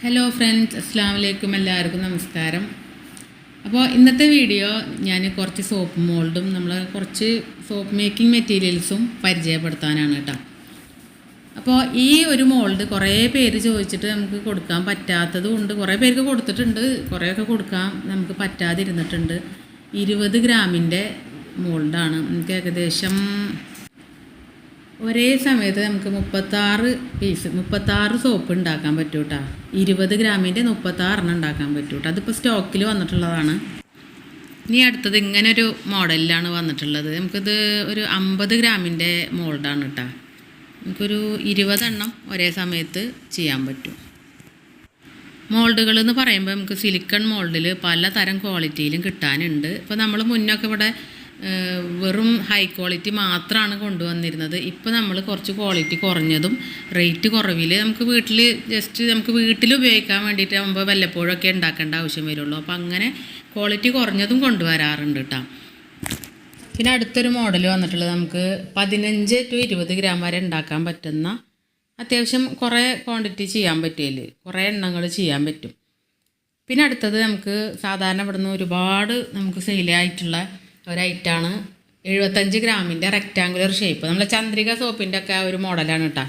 Hello friends, അസ്സാം വലൈക്കും. എല്ലാവർക്കും നമസ്കാരം. അപ്പോൾ ഇന്നത്തെ വീഡിയോ ഞാൻ കുറച്ച് സോപ്പ് മോൾഡും കുറച്ച് സോപ്പ് മേക്കിംഗ് മെറ്റീരിയൽസും പരിചയപ്പെടുത്താനാണ് കേട്ടോ. അപ്പോൾ ഈ ഒരു മോൾഡ് കുറേ പേര് ചോദിച്ചിട്ട് നമുക്ക് കൊടുക്കാൻ പറ്റാത്തത് കൊണ്ട് കുറേ പേർക്ക് കൊടുത്തിട്ടുണ്ട്, കുറേയൊക്കെ കൊടുക്കാൻ നമുക്ക് പറ്റാതിരുന്നിട്ടുണ്ട്. 20 ഗ്രാമിൻ്റെ മോൾഡാണ്. നമുക്ക് ഏകദേശം ഒരേ സമയത്ത് നമുക്ക് 36 സോപ്പ് ഉണ്ടാക്കാൻ പറ്റും കേട്ടോ. 20 ഗ്രാമിൻ്റെ 36 ഉണ്ടാക്കാൻ പറ്റും കേട്ടോ. അതിപ്പോൾ സ്റ്റോക്കിൽ വന്നിട്ടുള്ളതാണ്. ഇനി അടുത്തത് ഇങ്ങനൊരു മോഡലിലാണ് വന്നിട്ടുള്ളത്. നമുക്കിത് ഒരു 50 ഗ്രാമിൻ്റെ മോൾഡാണ് കേട്ടോ. നമുക്കൊരു 20 ഒരേ സമയത്ത് ചെയ്യാൻ പറ്റും. മോൾഡുകൾ എന്ന് പറയുമ്പോൾ നമുക്ക് സിലിക്കൺ മോൾഡിൽ പലതരം ക്വാളിറ്റിയിലും കിട്ടാനുണ്ട്. ഇപ്പോൾ നമ്മൾ മുന്നൊക്കെ ഇവിടെ വെറും ഹൈ ക്വാളിറ്റി മാത്രമാണ് കൊണ്ടുവന്നിരുന്നത്. ഇപ്പോൾ നമ്മൾ കുറച്ച് ക്വാളിറ്റി കുറഞ്ഞതും റേറ്റ് കുറവിൽ നമുക്ക് വീട്ടിൽ ഉപയോഗിക്കാൻ വേണ്ടിയിട്ട് ആകുമ്പോൾ വല്ലപ്പോഴൊക്കെ ഉണ്ടാക്കേണ്ട ആവശ്യം വരുള്ളൂ. അപ്പോൾ അങ്ങനെ ക്വാളിറ്റി കുറഞ്ഞതും കൊണ്ടുവരാറുണ്ട് കേട്ടോ. പിന്നെ അടുത്തൊരു മോഡൽ വന്നിട്ടുള്ളത് നമുക്ക് 15 to 20 ഗ്രാം വരെ ഉണ്ടാക്കാൻ പറ്റുന്ന അത്യാവശ്യം കുറേ ക്വാണ്ടിറ്റി ചെയ്യാൻ പറ്റിയതിൽ കുറേ എണ്ണങ്ങൾ ചെയ്യാൻ പറ്റും. പിന്നെ അടുത്തത് നമുക്ക് സാധാരണ ഇവിടുന്ന് ഒരുപാട് നമുക്ക് സെയിലായിട്ടുള്ള ഒരൈറ്റാണ് 75 ഗ്രാമിൻ്റെ റെക്റ്റാങ്കുലർ ഷേപ്പ്. നമ്മളെ ചന്ദ്രിക സോപ്പിൻ്റെ ഒക്കെ ഒരു മോഡലാണ് കേട്ടോ.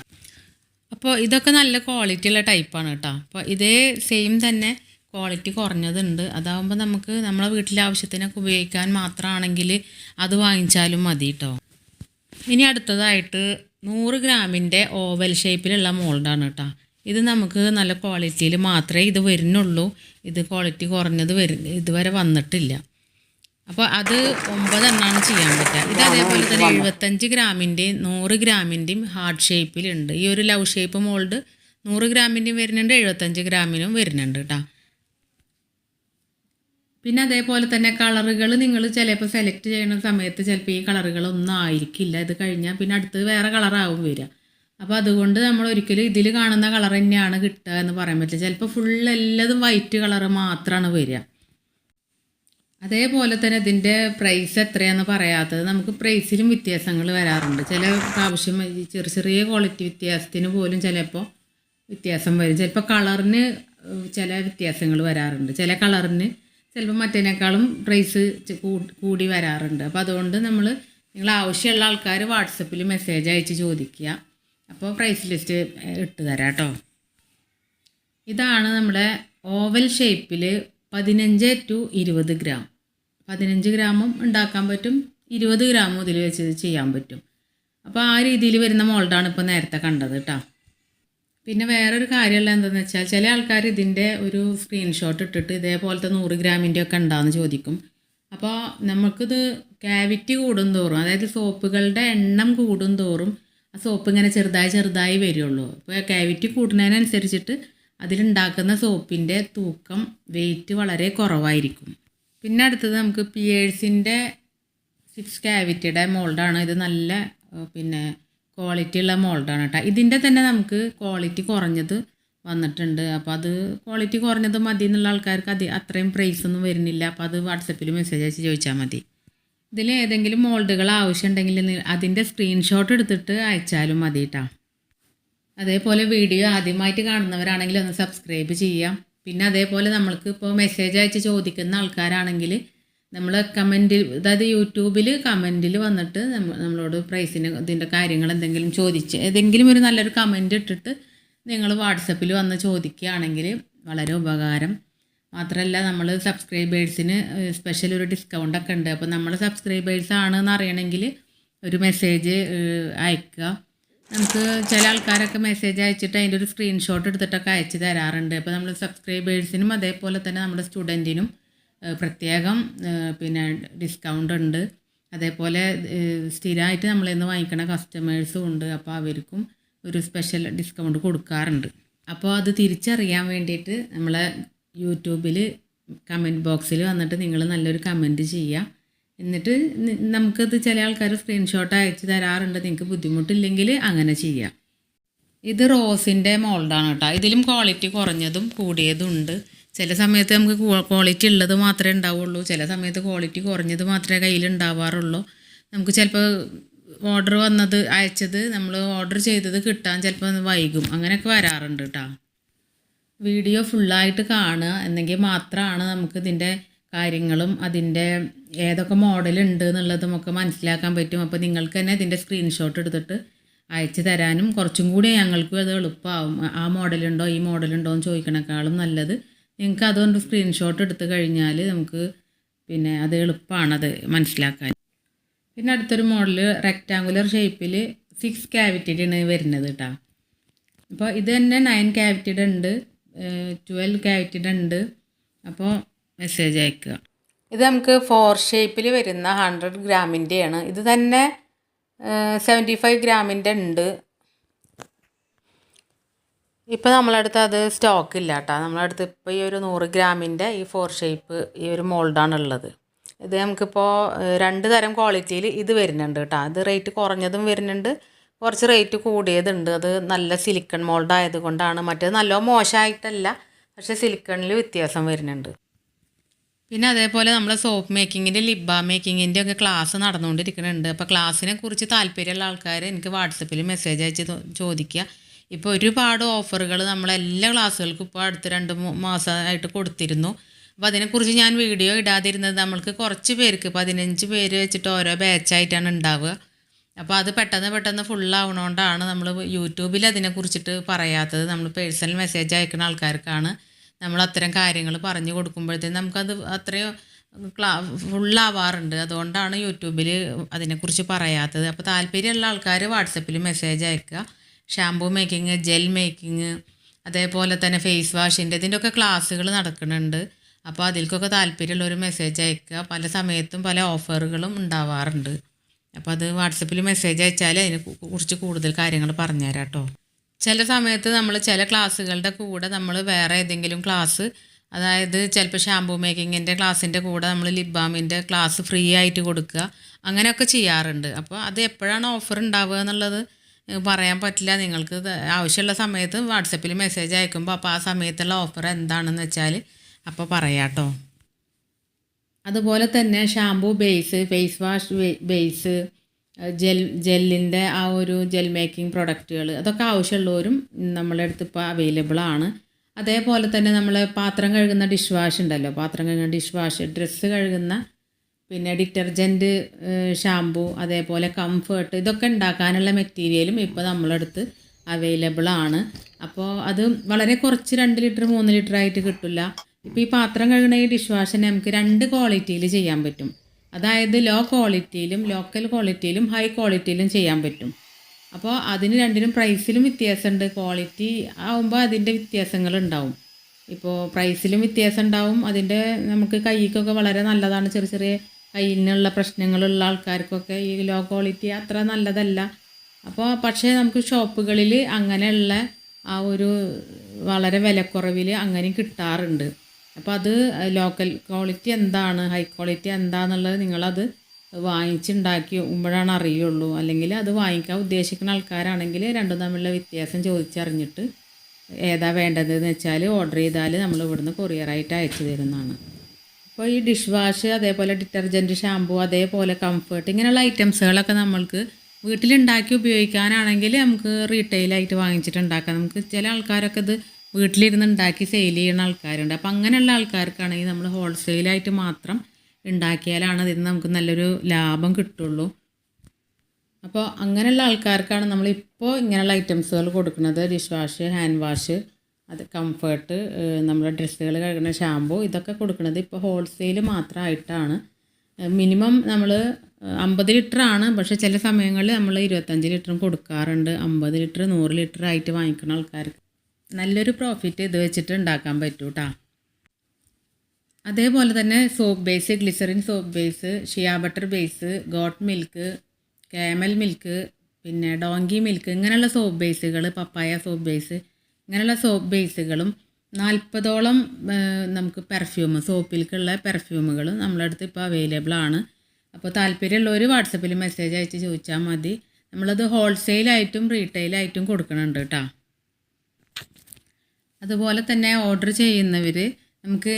അപ്പോൾ ഇതൊക്കെ നല്ല ക്വാളിറ്റി ഉള്ള ടൈപ്പാണ് കേട്ടോ. അപ്പോൾ ഇതേ സെയിം തന്നെ ക്വാളിറ്റി കുറഞ്ഞതുണ്ട്. അതാകുമ്പോൾ നമുക്ക് നമ്മളെ വീട്ടിലെ ആവശ്യത്തിനൊക്കെ ഉപയോഗിക്കാൻ മാത്രമാണെങ്കിൽ അത് വാങ്ങിച്ചാലും മതി കേട്ടോ. ഇനി അടുത്തതായിട്ട് 100 ഗ്രാമിൻ്റെ ഓവൽ ഷേപ്പിലുള്ള മോൾഡാണ് കേട്ടോ. ഇത് നമുക്ക് നല്ല ക്വാളിറ്റിയിൽ മാത്രമേ ഇത് വരുന്നുള്ളൂ. ഇത് ക്വാളിറ്റി കുറഞ്ഞത് ഇതുവരെ വന്നിട്ടില്ല. അപ്പോൾ അത് 9 ചെയ്യാൻ പറ്റുക. ഇത് അതേപോലെ തന്നെ 75 ഗ്രാമിൻ്റെയും 100 ഗ്രാമിൻ്റെയും ഹാർഡ് ഷേപ്പിലുണ്ട്. ഈ ഒരു ലവ് ഷേപ്പ് മോൾഡ് 100 ഗ്രാമിൻ്റെയും വരുന്നുണ്ട്, 75 ഗ്രാമിനും വരുന്നുണ്ട് കേട്ടോ. പിന്നെ അതേപോലെ തന്നെ കളറുകൾ നിങ്ങൾ ചിലപ്പോൾ സെലക്ട് ചെയ്യുന്ന സമയത്ത് ചിലപ്പോൾ ഈ കളറുകളൊന്നും ആയിരിക്കില്ല. ഇത് കഴിഞ്ഞാൽ പിന്നെ അടുത്തത് വേറെ കളറാവും വരിക. അപ്പോൾ അതുകൊണ്ട് നമ്മൾ ഒരിക്കലും ഇതിൽ കാണുന്ന കളർ തന്നെയാണ് കിട്ടുക എന്ന് പറയാൻ പറ്റില്ല. ചിലപ്പോൾ ഫുൾ എല്ലാതും വൈറ്റ് കളറ് മാത്രമാണ് വരിക. അതേപോലെ തന്നെ ഇതിൻ്റെ പ്രൈസ് എത്രയാണെന്ന് പറയാത്തത്, നമുക്ക് പ്രൈസിലും വ്യത്യാസങ്ങൾ വരാറുണ്ട്. ചില പ്രാവശ്യം ചെറിയ ക്വാളിറ്റി വ്യത്യാസത്തിന് പോലും ചിലപ്പോൾ വ്യത്യാസം വരും. ചിലപ്പോൾ കളറിന് ചില വ്യത്യാസങ്ങൾ വരാറുണ്ട്. ചില കളറിന് ചിലപ്പോൾ മറ്റേനേക്കാളും പ്രൈസ് കൂടി വരാറുണ്ട്. അപ്പോൾ അതുകൊണ്ട് നിങ്ങൾ ആവശ്യമുള്ള ആൾക്കാർ വാട്സപ്പിൽ മെസ്സേജ് അയച്ച് ചോദിക്കുക. അപ്പോൾ പ്രൈസ് ലിസ്റ്റ് ഇട്ട് തരാം കേട്ടോ. ഇതാണ് നമ്മുടെ ഓവൽ ഷേപ്പിൽ 15 to 20 ഗ്രാം. 15 ഗ്രാമും ഉണ്ടാക്കാൻ പറ്റും, 20 ഗ്രാമും ഇതിൽ വെച്ച് ചെയ്യാൻ പറ്റും. അപ്പോൾ ആ രീതിയിൽ വരുന്ന മോൾഡാണ് ഇപ്പോൾ നേരത്തെ കണ്ടത് കേട്ടോ. പിന്നെ വേറൊരു കാര്യമുള്ള എന്താണെന്ന് വെച്ചാൽ ചില ആൾക്കാർ ഇതിൻ്റെ ഒരു സ്ക്രീൻഷോട്ട് ഇട്ടിട്ട് ഇതേപോലത്തെ 100 ഗ്രാമിൻ്റെ ഒക്കെ ഉണ്ടാകുമെന്ന് ചോദിക്കും. അപ്പോൾ നമുക്കിത് ക്യാവിറ്റി കൂടും തോറും, അതായത് സോപ്പുകളുടെ എണ്ണം കൂടും തോറും ആ സോപ്പ് ഇങ്ങനെ ചെറുതായി വരുള്ളൂ. അപ്പോൾ ക്യാവിറ്റി കൂടുന്നതിനനുസരിച്ചിട്ട് അതിലുണ്ടാക്കുന്ന സോപ്പിൻ്റെ തൂക്കം വെയിറ്റ് വളരെ കുറവായിരിക്കും. പിന്നെ അടുത്തത് നമുക്ക് പിയേഴ്സിൻ്റെ 6 ക്യാവിറ്റിയുടെ മോൾഡാണ്. ഇത് നല്ല ക്വാളിറ്റി ഉള്ള മോൾഡാണ് കേട്ടോ. ഇതിൻ്റെ തന്നെ നമുക്ക് ക്വാളിറ്റി കുറഞ്ഞത് വന്നിട്ടുണ്ട്. അപ്പോൾ അത് ക്വാളിറ്റി കുറഞ്ഞത് മതി എന്നുള്ള ആൾക്കാർക്ക് അത്രയും പ്രൈസൊന്നും വരുന്നില്ല. അപ്പോൾ അത് വാട്സപ്പിൽ മെസ്സേജ് അയച്ച് ചോദിച്ചാൽ മതി. ഇതിൽ ഏതെങ്കിലും മോൾഡുകൾ ആവശ്യമുണ്ടെങ്കിൽ അതിൻ്റെ സ്ക്രീൻഷോട്ട് എടുത്തിട്ട് അയച്ചാലും മതി കേട്ടോ. അതേപോലെ വീഡിയോ ആദ്യമായിട്ട് കാണുന്നവരാണെങ്കിൽ ഒന്ന് സബ്സ്ക്രൈബ് ചെയ്യാം. പിന്നെ അതേപോലെ നമ്മൾക്ക് ഇപ്പോൾ മെസ്സേജ് അയച്ച് ചോദിക്കുന്ന ആൾക്കാരാണെങ്കിൽ നമ്മൾ കമൻറ്റിൽ, അതായത് യൂട്യൂബിൽ കമൻറ്റിൽ വന്നിട്ട് നമ്മളോട് പ്രൈസിന് ഇതിൻ്റെ കാര്യങ്ങൾ എന്തെങ്കിലും ചോദിച്ച് ഏതെങ്കിലും ഒരു നല്ലൊരു കമൻറ്റ് ഇട്ടിട്ട് നിങ്ങൾ വാട്സപ്പിൽ വന്ന് ചോദിക്കുകയാണെങ്കിൽ വളരെ ഉപകാരം. മാത്രമല്ല നമ്മൾ സബ്സ്ക്രൈബേഴ്സിന് സ്പെഷ്യൽ ഒരു ഡിസ്കൗണ്ടൊക്കെ ഉണ്ട്. അപ്പോൾ നമ്മൾ സബ്സ്ക്രൈബേഴ്സ് ആണെന്ന് അറിയണമെങ്കിൽ ഒരു മെസ്സേജ് അയക്കുക. നമുക്ക് ചില ആൾക്കാരൊക്കെ മെസ്സേജ് അയച്ചിട്ട് അതിൻ്റെ ഒരു സ്ക്രീൻഷോട്ട് എടുത്തിട്ടൊക്കെ അയച്ച് തരാറുണ്ട്. അപ്പോൾ നമ്മൾ സബ്സ്ക്രൈബേഴ്സിനും അതേപോലെ തന്നെ നമ്മുടെ സ്റ്റുഡൻറ്റിനും പ്രത്യേകം ഡിസ്കൗണ്ട് ഉണ്ട്. അതേപോലെ സ്ഥിരമായിട്ട് നമ്മളിൽ നിന്ന് വാങ്ങിക്കുന്ന കസ്റ്റമേഴ്സും ഉണ്ട്. അപ്പോൾ അവർക്കും ഒരു സ്പെഷ്യൽ ഡിസ്കൗണ്ട് കൊടുക്കാറുണ്ട്. അപ്പോൾ അത് തിരിച്ചറിയാൻ വേണ്ടിയിട്ട് നമ്മളെ യൂട്യൂബിൽ കമൻറ്റ് ബോക്സിൽ വന്നിട്ട് നിങ്ങൾ നല്ലൊരു കമൻറ്റ് ചെയ്യുക. എന്നിട്ട് നമുക്കത് ചില ആൾക്കാർ സ്ക്രീൻഷോട്ട് അയച്ച് തരാറുണ്ട്. നിങ്ങൾക്ക് ബുദ്ധിമുട്ടില്ലെങ്കിൽ അങ്ങനെ ചെയ്യാം. ഇത് റോസിൻ്റെ മോൾഡാണ് കേട്ടോ. ഇതിലും ക്വാളിറ്റി കുറഞ്ഞതും കൂടിയതും ഉണ്ട്. ചില സമയത്ത് നമുക്ക് ക്വാളിറ്റി ഉള്ളത് മാത്രമേ ഉണ്ടാവുള്ളൂ, ചില സമയത്ത് ക്വാളിറ്റി കുറഞ്ഞത് മാത്രമേ കയ്യിലുണ്ടാവാറുള്ളൂ. നമുക്ക് ചിലപ്പോൾ ഓർഡർ അയച്ചത് നമ്മൾ ഓർഡർ ചെയ്തത് കിട്ടാൻ ചിലപ്പോൾ വൈകും, അങ്ങനെയൊക്കെ വരാറുണ്ട് കേട്ടോ. വീഡിയോ ഫുള്ളായിട്ട് കാണുക എന്നെങ്കിൽ മാത്രമാണ് നമുക്ക് ഇതിൻ്റെ കാര്യങ്ങളും അതിൻ്റെ ഏതൊക്കെ മോഡലുണ്ട് എന്നുള്ളതുമൊക്കെ മനസ്സിലാക്കാൻ പറ്റും. അപ്പോൾ നിങ്ങൾക്ക് തന്നെ ഇതിൻ്റെ സ്ക്രീൻഷോട്ട് എടുത്തിട്ട് അയച്ചു തരാനും കുറച്ചും കൂടി ഞങ്ങൾക്കും അത് എളുപ്പമാവും. ആ മോഡലുണ്ടോ ഈ മോഡലുണ്ടോ എന്ന് ചോദിക്കണേക്കാളും നല്ലത് നിങ്ങൾക്ക് അതുകൊണ്ട് സ്ക്രീൻഷോട്ട് എടുത്ത് കഴിഞ്ഞാൽ നമുക്ക് പിന്നെ അത് എളുപ്പമാണത് മനസ്സിലാക്കാൻ. പിന്നെ അടുത്തൊരു മോഡൽ റെക്റ്റാങ്കുലർ ഷേപ്പിൽ 6 ക്യാവിറ്റിയാണ് വരുന്നത് കേട്ടോ. അപ്പോൾ ഇത് തന്നെ 9 ക്യാവിറ്റിയുടെ ഉണ്ട്, 12 ക്യാവിറ്റിയുടെ ഉണ്ട്. അപ്പോൾ മെസ്സേജ് അയക്കുക. ഇത് നമുക്ക് 4 ഷേപ്പിൽ വരുന്ന 100 ഗ്രാമിൻ്റെയാണ്. ഇത് തന്നെ 75 ഗ്രാമിൻ്റെ ഉണ്ട്. ഇപ്പോൾ നമ്മളടുത്ത് അത് സ്റ്റോക്ക് ഇല്ല കേട്ടോ. നമ്മളടുത്ത് ഇപ്പോൾ ഈ ഒരു 100 ഗ്രാമിൻ്റെ ഈ 4 ഷേപ്പ് ഈ ഒരു മോൾഡാണ് ഉള്ളത്. ഇത് നമുക്കിപ്പോൾ 2 തരം ക്വാളിറ്റിയിൽ ഇത് വരുന്നുണ്ട് കേട്ടോ. അത് റേറ്റ് കുറഞ്ഞതും വരുന്നുണ്ട്, കുറച്ച് റേറ്റ് കൂടിയതുണ്ട്. അത് നല്ല സിലിക്കൺ മോൾഡ് ആയതുകൊണ്ടാണ്. മറ്റേത് നല്ല മോശമായിട്ടല്ല, പക്ഷേ സിലിക്കണിൽ വ്യത്യാസം വരുന്നുണ്ട്. പിന്നെ അതേപോലെ നമ്മൾ സോപ്പ് മേക്കിങ്ങിൻ്റെ ലിപ് ബാം മേക്കിങ്ങിൻ്റെ ഒക്കെ ക്ലാസ് നടന്നുകൊണ്ടിരിക്കുന്നുണ്ട്. അപ്പോൾ ക്ലാസ്സിനെ കുറിച്ച് താല്പര്യമുള്ള ആൾക്കാർ എനിക്ക് വാട്സപ്പിൽ മെസ്സേജ് അയച്ച് ചോദിക്കുക. ഇപ്പോൾ ഒരുപാട് ഓഫറുകൾ നമ്മളെല്ലാ ക്ലാസ്സുകൾക്കും ഇപ്പോൾ അടുത്ത 2 മാസമായിട്ട് കൊടുത്തിരുന്നു. അപ്പോൾ അതിനെക്കുറിച്ച് ഞാൻ വീഡിയോ ഇടാതിരുന്നത് നമ്മൾക്ക് കുറച്ച് പേർക്ക് 15 പേര് വെച്ചിട്ട് ഓരോ ബാച്ചായിട്ടാണ് ഉണ്ടാവുക. അപ്പോൾ അത് പെട്ടെന്ന് ഫുള്ളാവണോണ്ടാണ് നമ്മൾ യൂട്യൂബിൽ അതിനെക്കുറിച്ചിട്ട് പറയാത്തത്. നമ്മൾ പേഴ്സണൽ മെസ്സേജ് അയക്കുന്ന ആൾക്കാർക്കാണ് നമ്മൾ അത്തരം കാര്യങ്ങൾ പറഞ്ഞു കൊടുക്കുമ്പോഴത്തേക്കും നമുക്കത് അത്രയും ഫുള്ളാവാറുണ്ട്. അതുകൊണ്ടാണ് യൂട്യൂബിൽ അതിനെക്കുറിച്ച് പറയാത്തത്. അപ്പോൾ താല്പര്യമുള്ള ആൾക്കാർ വാട്സപ്പിൽ മെസ്സേജ് അയക്കുക. ഷാമ്പൂ മേക്കിങ്, ജെൽ മേക്കിങ്, അതേപോലെ തന്നെ ഫേസ് വാഷിൻ്റെ ഇതിൻ്റെയൊക്കെ ക്ലാസ്സുകൾ നടക്കുന്നുണ്ട്. അപ്പോൾ അതിൽക്കൊക്കെ താല്പര്യമുള്ളൊരു മെസ്സേജ് അയക്കുക. പല സമയത്തും പല ഓഫറുകളും ഉണ്ടാവാറുണ്ട്. അപ്പോൾ അത് വാട്സപ്പിൽ മെസ്സേജ് അയച്ചാൽ അതിനെ കുറിച്ച് കൂടുതൽ കാര്യങ്ങൾ പറഞ്ഞുതരാം കേട്ടോ. ചില സമയത്ത് നമ്മൾ ചില ക്ലാസ്സുകളുടെ കൂടെ നമ്മൾ വേറെ ഏതെങ്കിലും ക്ലാസ്, അതായത് ചിലപ്പോൾ ഷാമ്പൂ മേക്കിങ്ങിൻ്റെ ക്ലാസ്സിൻ്റെ കൂടെ നമ്മൾ ലിപ് ബാമിൻ്റെ ക്ലാസ് ഫ്രീ ആയിട്ട് കൊടുക്കുക, അങ്ങനെയൊക്കെ ചെയ്യാറുണ്ട്. അപ്പോൾ അത് എപ്പോഴാണ് ഓഫർ ഉണ്ടാവുക എന്നുള്ളത് പറയാൻ പറ്റില്ല. നിങ്ങൾക്ക് ആവശ്യമുള്ള സമയത്ത് വാട്സപ്പിൽ മെസ്സേജ് അയക്കുമ്പോൾ അപ്പോൾ ആ സമയത്തുള്ള ഓഫർ എന്താണെന്ന് വെച്ചാൽ അപ്പോൾ പറയാം കേട്ടോ. അതുപോലെ തന്നെ shampoo base, face wash base, ജെല്ലിൻ്റെ ആ ഒരു ജെൽ മേക്കിംഗ് പ്രൊഡക്റ്റുകൾ, അതൊക്കെ ആവശ്യമുള്ളവരും നമ്മളെ അടുത്ത് ഇപ്പോൾ അവൈലബിൾ ആണ്. അതേപോലെ തന്നെ നമ്മൾ പാത്രം കഴുകുന്ന ഡിഷ് വാഷ് ഉണ്ടല്ലോ, പാത്രം കഴുകുന്ന ഡിഷ് വാഷ്, ഡ്രസ്സ് കഴുകുന്ന പിന്നെ ഡിറ്റർജൻറ്റ്, ഷാമ്പൂ, അതേപോലെ കംഫേർട്ട്, ഇതൊക്കെ ഉണ്ടാക്കാനുള്ള മെറ്റീരിയലും ഇപ്പോൾ നമ്മളടുത്ത് അവൈലബിൾ ആണ്. അപ്പോൾ അത് വളരെ കുറച്ച് 2 ലിറ്റർ 3 ലിറ്റർ ആയിട്ട് കിട്ടില്ല. ഇപ്പോൾ ഈ പാത്രം കഴുകുന്ന ഈ ഡിഷ് വാഷിനെ നമുക്ക് 2 ക്വാളിറ്റിയിൽ ചെയ്യാൻ പറ്റും. അതായത് ലോ ക്വാളിറ്റിയിലും ലോക്കൽ ക്വാളിറ്റിയിലും ഹൈ ക്വാളിറ്റിയിലും ചെയ്യാൻ പറ്റും. അപ്പോൾ അതിന് രണ്ടിനും പ്രൈസിലും വ്യത്യാസമുണ്ട്. ക്വാളിറ്റി ആകുമ്പോൾ അതിൻ്റെ വ്യത്യാസങ്ങളുണ്ടാവും. ഇപ്പോൾ പ്രൈസിലും വ്യത്യാസം ഉണ്ടാവും. അതിൻ്റെ നമുക്ക് കൈക്കൊക്കെ വളരെ നല്ലതാണ്. ചെറിയ കയ്യിനുള്ള പ്രശ്നങ്ങളുള്ള ആൾക്കാർക്കൊക്കെ ഈ ലോ ക്വാളിറ്റി അത്ര നല്ലതല്ല. അപ്പോൾ പക്ഷേ നമുക്ക് ഷോപ്പുകളിൽ അങ്ങനെയുള്ള ആ ഒരു വളരെ വിലക്കുറവിൽ അങ്ങനെ കിട്ടാറുണ്ട്. അപ്പോൾ അത് ലോക്കൽ ക്വാളിറ്റി എന്താണ്, ഹൈ ക്വാളിറ്റി എന്താണെന്നുള്ളത് നിങ്ങളത് വാങ്ങിച്ചുണ്ടാക്കി വരുമ്പോഴാണ് അറിയുള്ളൂ. അല്ലെങ്കിൽ അത് വാങ്ങിക്കാൻ ഉദ്ദേശിക്കുന്ന ആൾക്കാരാണെങ്കിൽ രണ്ടും തമ്മിലുള്ള വ്യത്യാസം ചോദിച്ചറിഞ്ഞിട്ട് ഏതാ വേണ്ടതെന്ന് വെച്ചാൽ ഓർഡർ ചെയ്താൽ നമ്മൾ ഇവിടുന്ന് കൊറിയറായിട്ട് അയച്ചു തരുന്നതാണ്. അപ്പോൾ ഈ ഡിഷ് വാഷ്, അതേപോലെ ഡിറ്റർജൻറ്റ്, ഷാമ്പൂ, അതേപോലെ കംഫേർട്ട്, ഇങ്ങനെയുള്ള ഐറ്റംസുകളൊക്കെ നമ്മൾക്ക് വീട്ടിലുണ്ടാക്കി ഉപയോഗിക്കാനാണെങ്കിൽ നമുക്ക് റീറ്റെയിലായിട്ട് വാങ്ങിച്ചിട്ട് ഉണ്ടാക്കാം. നമുക്ക് ചില ആൾക്കാരൊക്കെ ഇത് വീട്ടിലിരുന്ന് ഉണ്ടാക്കി സെയിൽ ചെയ്യുന്ന ആൾക്കാരുണ്ട്. അപ്പോൾ അങ്ങനെയുള്ള ആൾക്കാർക്കാണെങ്കിൽ നമ്മൾ ഹോൾസെയിലായിട്ട് മാത്രം ഉണ്ടാക്കിയാലാണ് ഇതിന് നമുക്ക് നല്ലൊരു ലാഭം കിട്ടുള്ളൂ. അപ്പോൾ അങ്ങനെയുള്ള ആൾക്കാർക്കാണ് നമ്മളിപ്പോൾ ഇങ്ങനെയുള്ള ഐറ്റംസുകൾ കൊടുക്കുന്നത്. ഡിഷ് വാഷ്, ഹാൻഡ് വാഷ്, അത് കംഫേർട്ട്, നമ്മുടെ ഡ്രസ്സുകൾ കഴുകുന്ന ഷാമ്പൂ, ഇതൊക്കെ കൊടുക്കുന്നത് ഇപ്പോൾ ഹോൾസെയിൽ മാത്രമായിട്ടാണ്. മിനിമം നമ്മൾ 50 ലിറ്ററാണ്, പക്ഷേ ചില സമയങ്ങളിൽ നമ്മൾ 25 ലിറ്ററും കൊടുക്കാറുണ്ട്. 50 ലിറ്റർ 100 ലിറ്റർ ആയിട്ട് വാങ്ങിക്കുന്ന ആൾക്കാർക്ക് നല്ലൊരു പ്രോഫിറ്റ് ഇത് വെച്ചിട്ട് ഉണ്ടാക്കാൻ പറ്റൂ കേട്ടോ. അതേപോലെ തന്നെ soap base, glycerine soap base, shea butter base, goat milk, camel milk, പിന്നെ ഡോങ്കി മിൽക്ക്, ഇങ്ങനെയുള്ള സോപ്പ് ബേസുകൾ, പപ്പായ സോപ്പ് ബേസ്, ഇങ്ങനെയുള്ള സോപ്പ് ബേസുകളും 40ഓളം നമുക്ക് പെർഫ്യൂം, സോപ്പിലേക്കുള്ള പെർഫ്യൂമുകൾ നമ്മളെ അടുത്ത് ഇപ്പോൾ അവൈലബിൾ ആണ്. അപ്പോൾ താല്പര്യമുള്ളവർ വാട്സപ്പിൽ മെസ്സേജ് അയച്ച് ചോദിച്ചാൽ മതി. നമ്മളത് ഹോൾസെയിലായിട്ടും റീറ്റെയിലായിട്ടും കൊടുക്കുന്നുണ്ട് കേട്ടോ. അതുപോലെ തന്നെ ഓർഡർ ചെയ്യുന്നവർ നമുക്ക്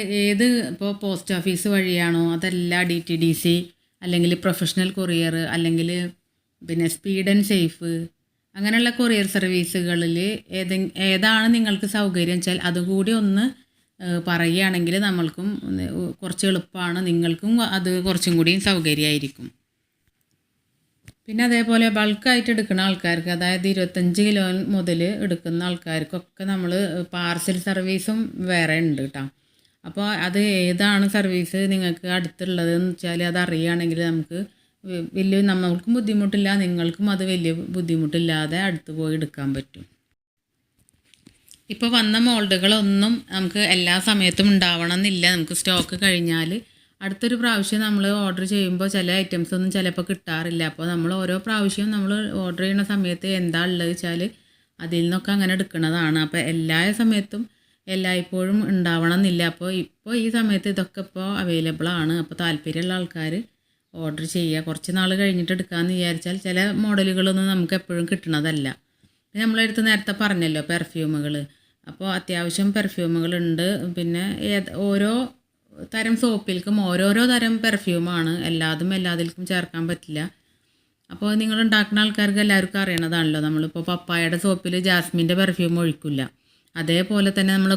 ഇപ്പോൾ പോസ്റ്റ് ഓഫീസ് വഴിയാണോ, അതല്ല DTDC, അല്ലെങ്കിൽ പ്രൊഫഷണൽ കൊറിയർ, അല്ലെങ്കിൽ പിന്നെ സ്പീഡ് ആൻഡ് സേഫ്, അങ്ങനെയുള്ള കൊറിയർ സർവീസുകളിൽ ഏതാണ് നിങ്ങൾക്ക് സൗകര്യം വെച്ചാൽ അതുകൂടി ഒന്ന് പറയുകയാണെങ്കിൽ നമ്മൾക്കും കുറച്ച് എളുപ്പമാണ്, നിങ്ങൾക്കും അത് കുറച്ചും കൂടിയും സൗകര്യമായിരിക്കും. പിന്നെ അതേപോലെ ബൾക്കായിട്ട് എടുക്കുന്ന ആൾക്കാർക്ക്, അതായത് 25 കിലോ മുതൽ എടുക്കുന്ന ആൾക്കാർക്കൊക്കെ നമ്മൾ പാർസൽ സർവീസും വേറെ ഉണ്ട് കേട്ടോ. അപ്പോൾ അത് ഏതാണ് സർവീസ് നിങ്ങൾക്ക് അടുത്തുള്ളതെന്ന് വെച്ചാൽ അത് അറിയുകയാണെങ്കിൽ നമുക്ക് വലിയ നമ്മൾക്കും ബുദ്ധിമുട്ടില്ല, നിങ്ങൾക്കും അത് വലിയ ബുദ്ധിമുട്ടില്ലാതെ അടുത്ത് പോയി എടുക്കാൻ പറ്റും. ഇപ്പോൾ വന്ന മോൾഡുകളൊന്നും നമുക്ക് എല്ലാ സമയത്തും ഉണ്ടാവണം എന്നില്ല. നമുക്ക് സ്റ്റോക്ക് കഴിഞ്ഞാൽ അടുത്തൊരു പ്രാവശ്യം നമ്മൾ ഓർഡർ ചെയ്യുമ്പോൾ ചില ഐറ്റംസ് ഒന്നും ചിലപ്പോൾ കിട്ടാറില്ല. അപ്പോൾ നമ്മൾ ഓരോ പ്രാവശ്യവും നമ്മൾ ഓർഡർ ചെയ്യുന്ന സമയത്ത് എന്താ ഉള്ളത് വെച്ചാൽ അതിൽ നിന്നൊക്കെ അങ്ങനെ എടുക്കുന്നതാണ്. അപ്പോൾ എല്ലാ സമയത്തും എല്ലായ്പ്പോഴും ഉണ്ടാവണം എന്നില്ല. അപ്പോൾ ഈ സമയത്ത് ഇതൊക്കെ ഇപ്പോൾ അവൈലബിൾ ആണ്. അപ്പോൾ താല്പര്യമുള്ള ആൾക്കാർ ഓർഡർ ചെയ്യുക. കുറച്ച് നാൾ കഴിഞ്ഞിട്ട് എടുക്കാമെന്ന് വിചാരിച്ചാൽ ചില മോഡലുകളൊന്നും നമുക്ക് എപ്പോഴും കിട്ടണതല്ല. പിന്നെ നമ്മളെടുത്ത് നേരത്തെ പറഞ്ഞല്ലോ പെർഫ്യൂമുകൾ, അപ്പോൾ അത്യാവശ്യം പെർഫ്യൂമുകളുണ്ട്. പിന്നെ ഓരോ തരം സോപ്പിൽക്കും ഓരോരോ തരം പെർഫ്യൂമാണ്, എല്ലാതിൽക്കും ചേർക്കാൻ പറ്റില്ല. അപ്പോൾ നിങ്ങൾ ഉണ്ടാക്കുന്ന ആൾക്കാർക്ക് എല്ലാവർക്കും അറിയണതാണല്ലോ, നമ്മളിപ്പോൾ പപ്പായയുടെ സോപ്പിൽ ജാസ്മിൻ്റെ പെർഫ്യൂം ഒഴിക്കില്ല. അതേപോലെ തന്നെ നമ്മൾ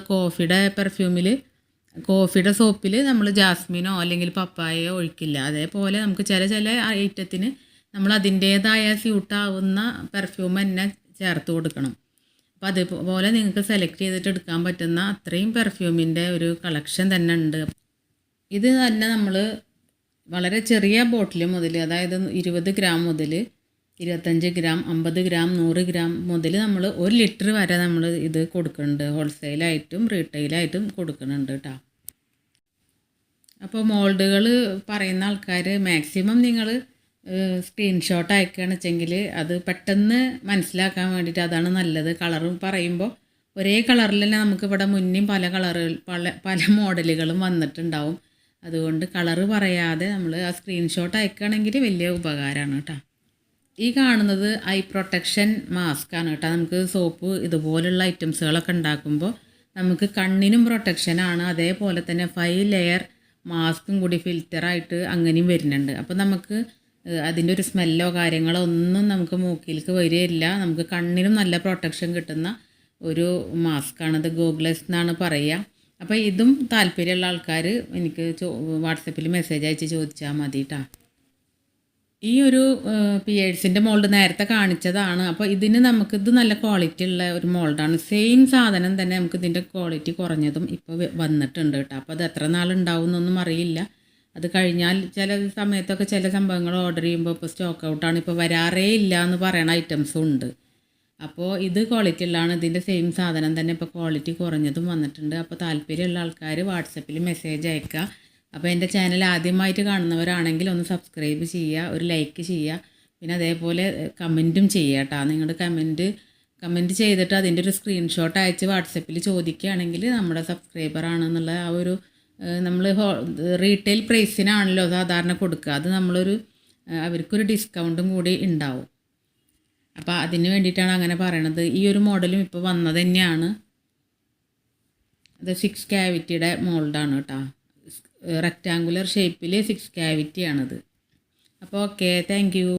കോഫിയുടെ സോപ്പിൽ നമ്മൾ ജാസ്മിനോ അല്ലെങ്കിൽ പപ്പായയോ ഒഴിക്കില്ല. അതേപോലെ നമുക്ക് ചില ഐറ്റത്തിന് നമ്മൾ അതിൻ്റേതായ സ്യൂട്ടാവുന്ന പെർഫ്യൂം തന്നെ ചേർത്ത് കൊടുക്കണം. അപ്പോൾ അതുപോലെ നിങ്ങൾക്ക് സെലക്ട് ചെയ്തിട്ട് എടുക്കാൻ പറ്റുന്ന അത്രയും പെർഫ്യൂമിൻ്റെ ഒരു കളക്ഷൻ തന്നെ ഉണ്ട്. ഇത് തന്നെ നമ്മൾ വളരെ ചെറിയ ബോട്ടിൽ മുതൽ, അതായത് 20 ഗ്രാം മുതൽ 25 ഗ്രാം 50 ഗ്രാം 100 ഗ്രാം മുതൽ നമ്മൾ 1 ലിറ്റർ വരെ നമ്മൾ ഇത് കൊടുക്കുന്നുണ്ട്. ഹോൾസെയിലായിട്ടും റീറ്റെയിലായിട്ടും കൊടുക്കുന്നുണ്ട് കേട്ടോ. അപ്പോൾ മോൾഡുകൾ പറയുന്ന ആൾക്കാർ മാക്സിമം നിങ്ങൾ സ്ക്രീൻഷോട്ട് അയക്കുകയാണെന്ന് വെച്ചെങ്കിൽ അത് പെട്ടെന്ന് മനസ്സിലാക്കാൻ വേണ്ടിയിട്ട് അതാണ് നല്ലത്. കളറും പറയുമ്പോൾ ഒരേ കളറിൽ തന്നെ നമുക്ക് ഇവിടെ മുന്നേയും പല മോഡലുകളും വന്നിട്ടുണ്ടാവും. അതുകൊണ്ട് കളറ് പറയാതെ നമ്മൾ ആ സ്ക്രീൻഷോട്ട് അയക്കുകയാണെങ്കിൽ വലിയ ഉപകാരമാണ് കേട്ടോ. ഈ കാണുന്നത് ഐ പ്രൊട്ടക്ഷൻ മാസ്കാണ് കേട്ടോ. നമുക്ക് സോപ്പ് ഇതുപോലുള്ള ഐറ്റംസുകളൊക്കെ ഉണ്ടാക്കുമ്പോൾ നമുക്ക് കണ്ണിനും പ്രൊട്ടക്ഷനാണ്, അതേപോലെ തന്നെ 5 ലെയർ മാസ്കും കൂടി ഫിൽറ്ററായിട്ട് അങ്ങനെയും വരുന്നുണ്ട്. അപ്പോൾ നമുക്ക് അതിൻ്റെ ഒരു സ്മെല്ലോ കാര്യങ്ങളോ ഒന്നും നമുക്ക് മൂക്കിലേക്ക് വരികയില്ല. നമുക്ക് കണ്ണിനും നല്ല പ്രൊട്ടക്ഷൻ കിട്ടുന്ന ഒരു മാസ്കാണത്. ഗോഗ്ലെസ് എന്നാണ് പറയുക. അപ്പോൾ ഇതും താല്പര്യമുള്ള ആൾക്കാർ എനിക്ക് വാട്സപ്പിൽ മെസ്സേജ് അയച്ച് ചോദിച്ചാൽ മതി കേട്ടോ. ഈ ഒരു പിയേഴ്സിൻ്റെ മോൾഡ് നേരത്തെ കാണിച്ചതാണ്. അപ്പോൾ നമുക്കിത് നല്ല ക്വാളിറ്റി ഉള്ള ഒരു മോൾഡാണ്. സെയിം സാധനം തന്നെ നമുക്ക് ഇതിൻ്റെ ക്വാളിറ്റി കുറഞ്ഞതും ഇപ്പോൾ വന്നിട്ടുണ്ട് കേട്ടോ. അപ്പോൾ അത് എത്ര നാളുണ്ടാവും എന്നൊന്നും അറിയില്ല. അത് കഴിഞ്ഞാൽ ചില സമയത്തൊക്കെ ചില സംഭവങ്ങൾ ഓർഡർ ചെയ്യുമ്പോൾ ഇപ്പോൾ സ്റ്റോക്ക് ഔട്ടാണ്, ഇപ്പോൾ വരാറേ ഇല്ല എന്ന് പറയുന്ന ഐറ്റംസും ഉണ്ട്. അപ്പോൾ ഇത് ക്വാളിറ്റി ഉള്ളതാണ്. ഇതിൻ്റെ സെയിം സാധനം തന്നെ ഇപ്പോൾ ക്വാളിറ്റി കുറഞ്ഞതും വന്നിട്ടുണ്ട്. അപ്പോൾ താല്പര്യമുള്ള ആൾക്കാർ വാട്സപ്പിൽ മെസ്സേജ് അയക്കുക. അപ്പോൾ എൻ്റെ ചാനൽ ആദ്യമായിട്ട് കാണുന്നവരാണെങ്കിൽ ഒന്ന് സബ്സ്ക്രൈബ് ചെയ്യുക, ഒരു ലൈക്ക് ചെയ്യുക, പിന്നെ അതേപോലെ കമൻറ്റും ചെയ്യുക കേട്ടോ. നിങ്ങൾ കമൻറ്റ് ചെയ്തിട്ട് അതിൻ്റെ ഒരു സ്ക്രീൻഷോട്ട് അയച്ച് വാട്സപ്പിൽ ചോദിക്കുകയാണെങ്കിൽ നമ്മുടെ സബ്സ്ക്രൈബർ ആണെന്നുള്ള ആ ഒരു നമ്മൾ റീറ്റെയിൽ പ്രൈസിനാണല്ലോ സാധാരണ കൊടുക്കുക, അത് അവർക്കൊരു ഡിസ്കൗണ്ടും കൂടി ഉണ്ടാവും. അപ്പോൾ അതിന് വേണ്ടിയിട്ടാണ് അങ്ങനെ പറയണത്. ഈ ഒരു മോഡലും ഇപ്പോൾ വന്നത് തന്നെയാണ്. അത് 6 ക്യാവിറ്റിയുടെ മോൾഡാണ് കേട്ടോ. റെക്റ്റാങ്കുലർ ഷേപ്പിൽ 6 ക്യാവിറ്റിയാണിത്. അപ്പോൾ ഓക്കെ, താങ്ക് യു.